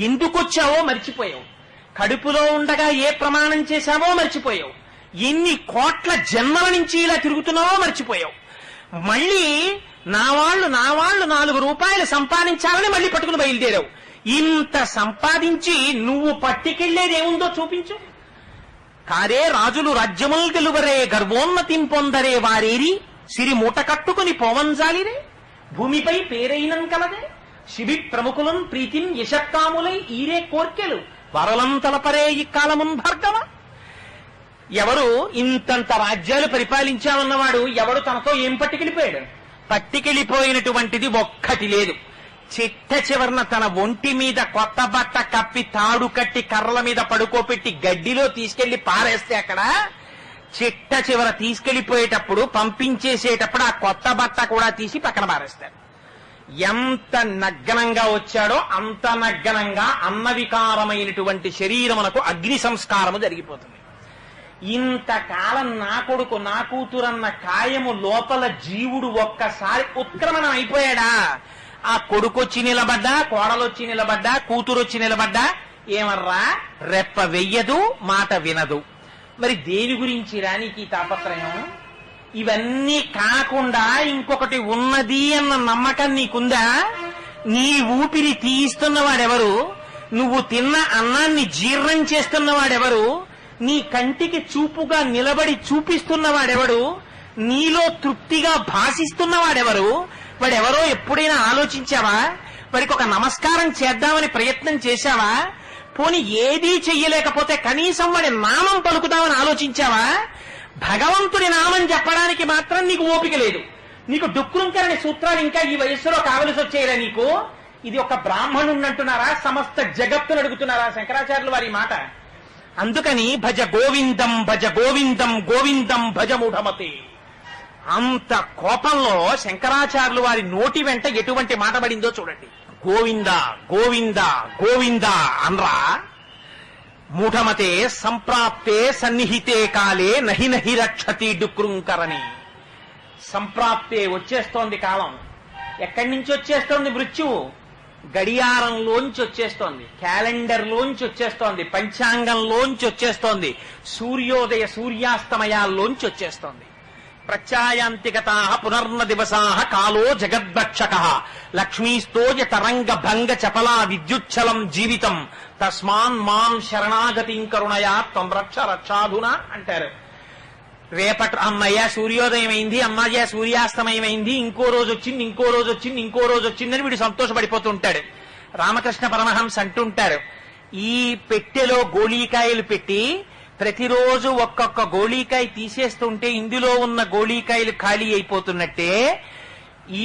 ఎందుకొచ్చావో మర్చిపోయావు, కడుపులో ఉండగా ఏ ప్రమాణం చేశావో మర్చిపోయావు, ఎన్ని కోట్ల జన్మల నుంచి ఇలా తిరుగుతున్నావో మర్చిపోయావు. మళ్ళీ నా వాళ్ళు 4 రూపాయలు సంపాదించాలని మళ్ళీ పట్టుకుని బయలుదేరావు. ఇంత సంపాదించి నువ్వు పట్టుకెళ్లేదేముందో చూపించు. కారే రాజులు రాజ్యముల్ గెలువరే గర్వోన్నతిం పొందరే వారేరి సిరి మూట కట్టుకుని పోవంజాలిరే భూమిపై పేరైనం కలదే శిబి ప్రముఖులం ప్రీతిం యశక్కాములై ఈరే కోర్కెలు వరలం తలపరే ఇక్కాలమున్ భార్గవ. ఎవరు ఇంతంత రాజ్యాలు పరిపాలించామన్నవాడు ఎవడు తనతో ఏం పట్టుకెళ్ళిపోయాడు? పట్టుకెళ్ళిపోయినటువంటిది ఒక్కటి లేదు. చిట్ట చివరన తన ఒంటి మీద కొత్త బట్ట కప్పి తాడు కట్టి కర్రల మీద పడుకోపెట్టి గడ్డిలో తీసుకెళ్లి పారేస్తే అక్కడ చిట్ట చివర తీసుకెళ్లిపోయేటప్పుడు పంపించేసేటప్పుడు ఆ కొత్త బట్ట కూడా తీసి పక్కన పారేస్తాడు. ఎంత నగ్నంగా వచ్చాడో అంత నగ్నంగా అన్నవికారమైనటువంటి శరీరమునకు అగ్ని సంస్కారము జరిగిపోతుంది. ఇంతకాలం నా కొడుకు నా కూతురన్న కాయము లోపల జీవుడు ఒక్కసారి ఉత్క్రమణం అయిపోయాడా? ఆ కొడుకొచ్చి నిలబడ్డా, కోడలొచ్చి నిలబడ్డా, కూతురొచ్చి నిలబడ్డా ఏమర్రా రెప్ప వెయ్యదు, మాట వినదు. మరి దేని గురించి రానికి తాపత్రయం? ఇవన్నీ కాకుండా ఇంకొకటి ఉన్నది అన్న నమ్మకం నీకుందా? నీ ఊపిరి తీయిస్తున్నవాడెవరు? నువ్వు తిన్న అన్నాన్ని జీర్ణం చేస్తున్నవాడెవరు? నీ కంటికి చూపుగా నిలబడి చూపిస్తున్నవాడెవడు? నీలో తృప్తిగా భాషిస్తున్నవాడెవరు? వాడెవరో ఎప్పుడైనా ఆలోచించావా? వాడికి ఒక నమస్కారం చేద్దామని ప్రయత్నం చేశావా? పోని ఏదీ చెయ్యలేకపోతే కనీసం వాడి నామం పలుకుదామని ఆలోచించావా? భగవంతుడి నామం చెప్పడానికి మాత్రం నీకు ఓపిక లేదు. నీకు డుక్రుంకరని సూత్రాలు ఇంకా ఈ వయస్సులో కావలసి వచ్చేయరా నీకు? ఇది ఒక బ్రాహ్మణున్నంటున్నారా? సమస్త జగత్తును అడుగుతున్నారా శంకరాచార్యులు వారి మాట? అందుకని భజ గోవిందం భజ గోవిందం గోవిందం భజ మూఢమతే. అంత కోపంలో శంకరాచార్యులు వారి నోటి వెంట ఎటువంటి మాట పడిందో చూడండి. గోవింద గోవింద గోవింద అన్రా మూఢమతే సంప్రాప్తే సన్నిహితే కాలే నహి నహి రక్షతి డుక్రుంకరని. సంప్రాప్తే వచ్చేస్తోంది కాలం. ఎక్కడి నుంచి వచ్చేస్తోంది మృత్యువు? గడియారంలోంచి వచ్చేస్తోంది, క్యాలెండర్లోంచి వచ్చేస్తోంది, పంచాంగంలోంచి వచ్చేస్తోంది, సూర్యోదయ సూర్యాస్తమయాల్లోంచి వచ్చేస్తోంది. ప్రత్యాయాంతిగతా పునర్న దివసా కాలో జగద్భక్షక లక్ష్మీస్తోజ తరంగ భంగ చపలా విద్యుచ్చలం జీవితం తస్మాన్ మాం శరణాగతిం కరుణయా త్వం రక్ష రక్షాధునా అంటారు. రేపటి అమ్మయ్య సూర్యోదయం అయింది, అమ్మయ్య సూర్యాస్తమయమైంది, ఇంకో రోజు వచ్చింది, ఇంకో రోజు వచ్చింది, ఇంకో రోజు వచ్చిందని వీడు సంతోషపడిపోతూ ఉంటాడు. రామకృష్ణ పరమహంస అంటుంటారు, ఈ పెట్టెలో గోళీకాయలు పెట్టి ప్రతిరోజు ఒక్కొక్క గోళీకాయ తీసేస్తుంటే ఇందులో ఉన్న గోళీకాయలు ఖాళీ అయిపోతున్నట్టే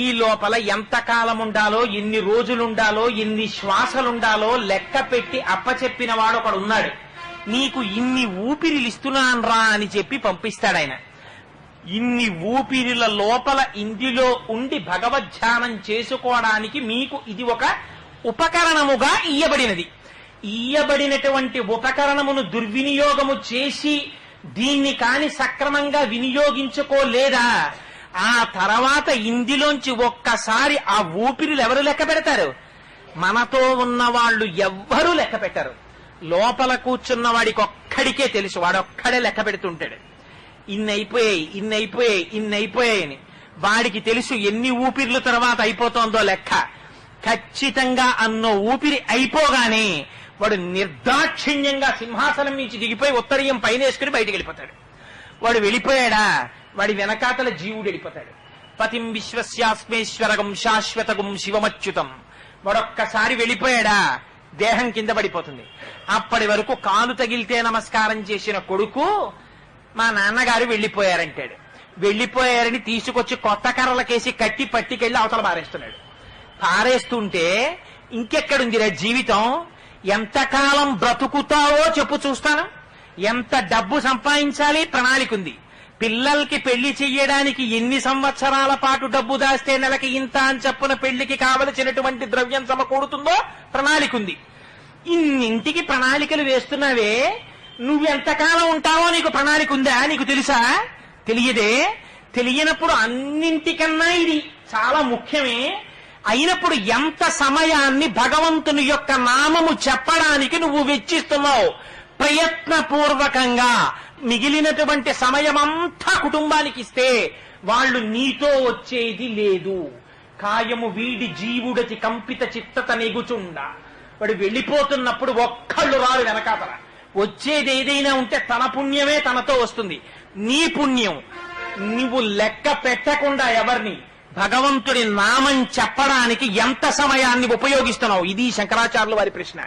ఈ లోపల ఎంత కాలం ఉండాలో, ఎన్ని రోజులుండాలో, ఎన్ని శ్వాసలుండాలో లెక్క పెట్టి అప్పచెప్పిన వాడు ఒకడు ఉన్నాడు. నీకు ఇన్ని ఊపిరిలు ఇస్తున్నాన్రా అని చెప్పి పంపిస్తాడాయన. ఇన్ని ఊపిరిల లోపల ఇందులో ఉండి భగవద్ధ్యానం చేసుకోవడానికి మీకు ఇది ఒక ఉపకరణముగా ఇయ్యబడినది. ఇయ్యబడినటువంటి ఉపకరణమును దుర్వినియోగము చేసి దీన్ని కాని సక్రమంగా వినియోగించుకోలేదా? ఆ తర్వాత ఇందులోంచి ఒక్కసారి ఆ ఊపిరిలు ఎవరు లెక్క పెడతారు? మనతో ఉన్న వాళ్ళు ఎవ్వరూ లెక్క పెట్టరు. లోపల కూర్చున్న వాడికి ఒక్కడికే తెలుసు, వాడొక్కడే లెక్క పెడుతుంటాడు. ఇన్నైపోయాయని వాడికి తెలుసు ఎన్ని ఊపిర్ల తర్వాత అయిపోతోందో లెక్క. ఖచ్చితంగా అన్నో ఊపిరి అయిపోగానే వాడు నిర్దాక్షిణ్యంగా సింహాసనం నుంచి దిగిపోయి ఉత్తరీయం పైన వేసుకుని బయటికి వెళ్ళిపోతాడు. వాడు వెళ్ళిపోయాడా, వాడి వెనకాతల జీవుడు వెళ్ళిపోతాడు. పతిం విశ్వస్యాస్మేశ్వరగం శాశ్వతగం శివమచ్యుతం. వాడొక్కసారి వెళ్ళిపోయాడా దేహం కింద పడిపోతుంది. అప్పటి వరకు కాలు తగిలితే నమస్కారం చేసిన కొడుకు మా నాన్నగారు వెళ్ళిపోయారంటాడు. వెళ్ళిపోయారని తీసుకొచ్చి కొత్త కర్రలకేసి కట్టి పట్టికెళ్లి అవతల పారేస్తున్నాడు. పారేస్తుంటే ఇంకెక్కడుందిరా జీవితం? ఎంతకాలం బ్రతుకుతావో చెప్పు చూస్తాను. ఎంత డబ్బు సంపాదించాలి ప్రణాళిక ఉంది. పిల్లలకి పెళ్లి చెయ్యడానికి ఎన్ని సంవత్సరాల పాటు డబ్బు దాస్తే నెలకి ఇంత అని చెప్పున పెళ్లికి కావలసినటువంటి ద్రవ్యం సమకూడుతుందో ప్రణాళిక ఉంది. ఇన్నింటికి ప్రణాళికలు వేస్తున్నావే, నువ్వెంతకాలం ఉంటావో నీకు ప్రణాళిక ఉందా? నీకు తెలుసా? తెలియదే. తెలియనప్పుడు అన్నింటికన్నా ఇది చాలా ముఖ్యమే. అయినప్పుడు ఎంత సమయాన్ని భగవంతుని యొక్క నామము చెప్పడానికి నువ్వు వెచ్చిస్తున్నావు? ప్రయత్నపూర్వకంగా మిగిలినటువంటి సమయమంతా కుటుంబానికి ఇస్తే వాళ్ళు నీతో వచ్చేది లేదు. కాయము వీడి జీవుడతి కంపిత చిత్తత నెగుచుండ. వాడు వెళ్ళిపోతున్నప్పుడు ఒక్కళ్ళు రారు వెనకాతల. వచ్చేది ఏదైనా ఉంటే తన పుణ్యమే తనతో వస్తుంది. నీ పుణ్యం నువ్వు లెక్క పెట్టకుండా ఎవరిని భగవంతుడి నామం చెప్పడానికి ఎంత సమయాన్ని ఉపయోగిస్తున్నావు? ఇది శంకరాచార్యుల వారి ప్రశ్న.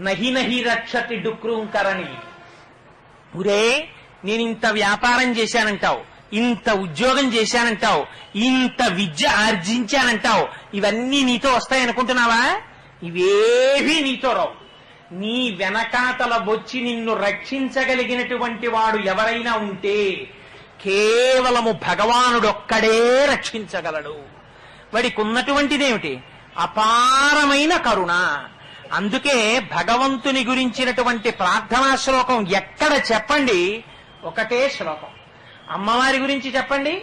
నహి నహి రక్షతి డుక్రూంకరణి. ఉరే, నేను ఇంత వ్యాపారం చేశానంటావు, ఇంత ఉద్యోగం చేశానంటావు, ఇంత విద్య ఆర్జించానంటావు, ఇవన్నీ నీతో వస్తాయనుకుంటున్నావా? ఇవేవీ నీతో రావు. నీ వెనకాతల వచ్చి నిన్ను రక్షించగలిగినటువంటి వాడు ఎవరైనా ఉంటే కేవలము భగవానుడొక్కడే రక్షించగలడు. వాడికి ఉన్నటువంటిదేమిటి? అపారమైన కరుణ. అందుకే భగవంతుని గురించినటువంటి ప్రార్థనా శ్లోకం ఎక్కడ చెప్పండి? ఒకటే శ్లోకం. అమ్మవారి గురించి చెప్పండి,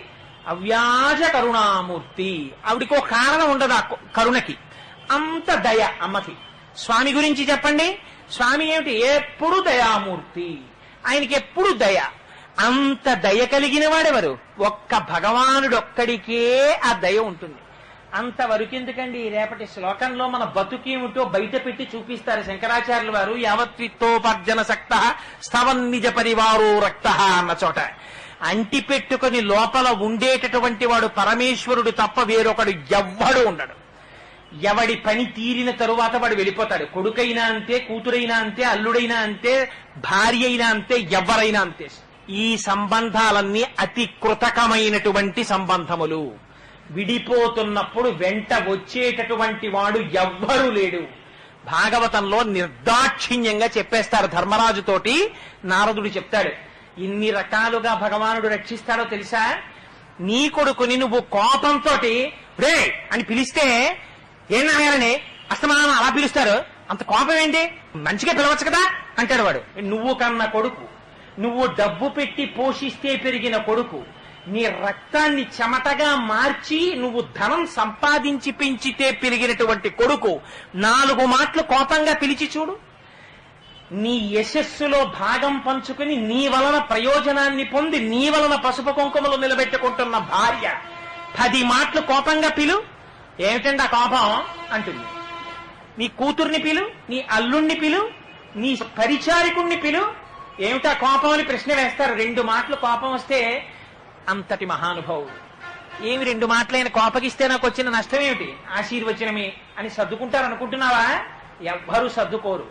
అవ్యాజ కరుణామూర్తి. ఆవిడికో కారణం ఉండదు ఆ కరుణకి, అంత దయ అమ్మకి. స్వామి గురించి చెప్పండి, స్వామి ఏమిటి? ఎప్పుడు దయామూర్తి, ఆయనకి ఎప్పుడు దయ. అంత దయ కలిగిన వాడెవరు? ఒక్క భగవానుడొక్కడికే ఆ దయ ఉంటుంది. అంతవరకెందుకండి? రేపటి శ్లోకంలో మన బతుకేమిటో బయట పెట్టి చూపిస్తారు శంకరాచార్యుల వారు. యావత్విత్తోపర్జన సక్త స్థవన్ నిజ పరివారో రక్త అన్న చోట అంటి పెట్టుకుని లోపల ఉండేటటువంటి వాడు పరమేశ్వరుడు తప్ప వేరొకడు ఎవ్వడు ఉండడు. ఎవడి పని తీరిన తరువాత వాడు వెళ్ళిపోతాడు. కొడుకైనా అంతే, కూతురైనా అంతే, అల్లుడైనా అంతే, భార్య అయినా అంతే, ఎవరైనా అంతే. ఈ సంబంధాలన్నీ అతి కృతకమైనటువంటి సంబంధములు. విడిపోతున్నప్పుడు వెంట వచ్చేటటువంటి వాడు ఎవ్వరూ లేడు. భాగవతంలో నిర్దాక్షిణ్యంగా చెప్పేస్తారు. ధర్మరాజుతోటి నారదుడు చెప్తాడు, ఇన్ని రకాలుగా భగవానుడు రక్షిస్తాడో తెలుసా? నీ కొడుకుని నువ్వు కోపంతో రే అని పిలిస్తే ఏనాయనని అస్తమానం అలా పిలుస్తారు, అంత కోపం ఏంటి, మంచిగా పిలవచ్చు కదా అంటాడు వాడు. నువ్వు కన్న కొడుకు, నువ్వు డబ్బు పెట్టి పోషిస్తే పెరిగిన కొడుకు, నీ రక్తాన్ని చెమటగా మార్చి నువ్వు ధనం సంపాదించి పెంచితే పెరిగినటువంటి కొడుకు 4 మాటలు కోపంగా పిలిచి చూడు. నీ యశస్సులో భాగం పంచుకుని నీ వలన ప్రయోజనాన్ని పొంది నీ వలన పసుపు కుంకుమలు నిలబెట్టుకుంటున్న భార్య 10 మాటలు కోపంగా పిలు. ఏమిటండి ఆ కోపం అంటుంది. నీ కూతుర్ని పిలు, నీ అల్లుణ్ణి పిలు, నీ పరిచారికుణ్ణి పిలు. ఏమిటా కోపం అని ప్రశ్న వేస్తారు. 2 మాటలు కోపం వస్తే అంతటి మహానుభావుడు. ఏమి 2 మాటలైన కోపగిస్తే నాకు వచ్చిన నష్టం ఏమిటి, ఆశీర్వచనమే అని సర్దుకుంటారు అనుకుంటున్నావా? ఎవ్వరూ సర్దుకోరు.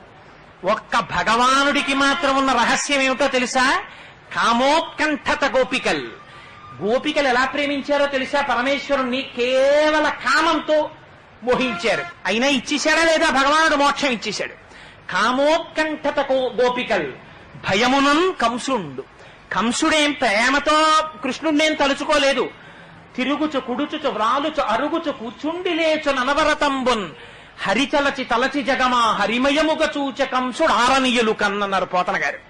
ఒక్క భగవానుడికి మాత్రం ఉన్న రహస్యం ఏమిటో తెలుసా? కామోత్కంఠత గోపికల్. గోపికలు ఎలా ప్రేమించారో తెలుసా? పరమేశ్వరుణ్ణి కేవల కామంతో మోహించారు. అయినా ఇచ్చేశాడా లేదా? భగవానుడు మోక్షం ఇచ్చేశాడు. కామోత్కంఠత గోపికల్ భయమునన్ కంసుండు. కంసుడేం ప్రేమతో కృష్ణుడినేం తలుచుకోలేదు. తిరుగుచు కుడుచుచు వ్రాలుచు అరుగుచు కూచుండి లేచు ననవరతంబున్ హరిచలచి తలచి జగమా హరిమయముగ చూచ కంసుడు ఆరనీయులు కన్నన్నారు పోతన గారు.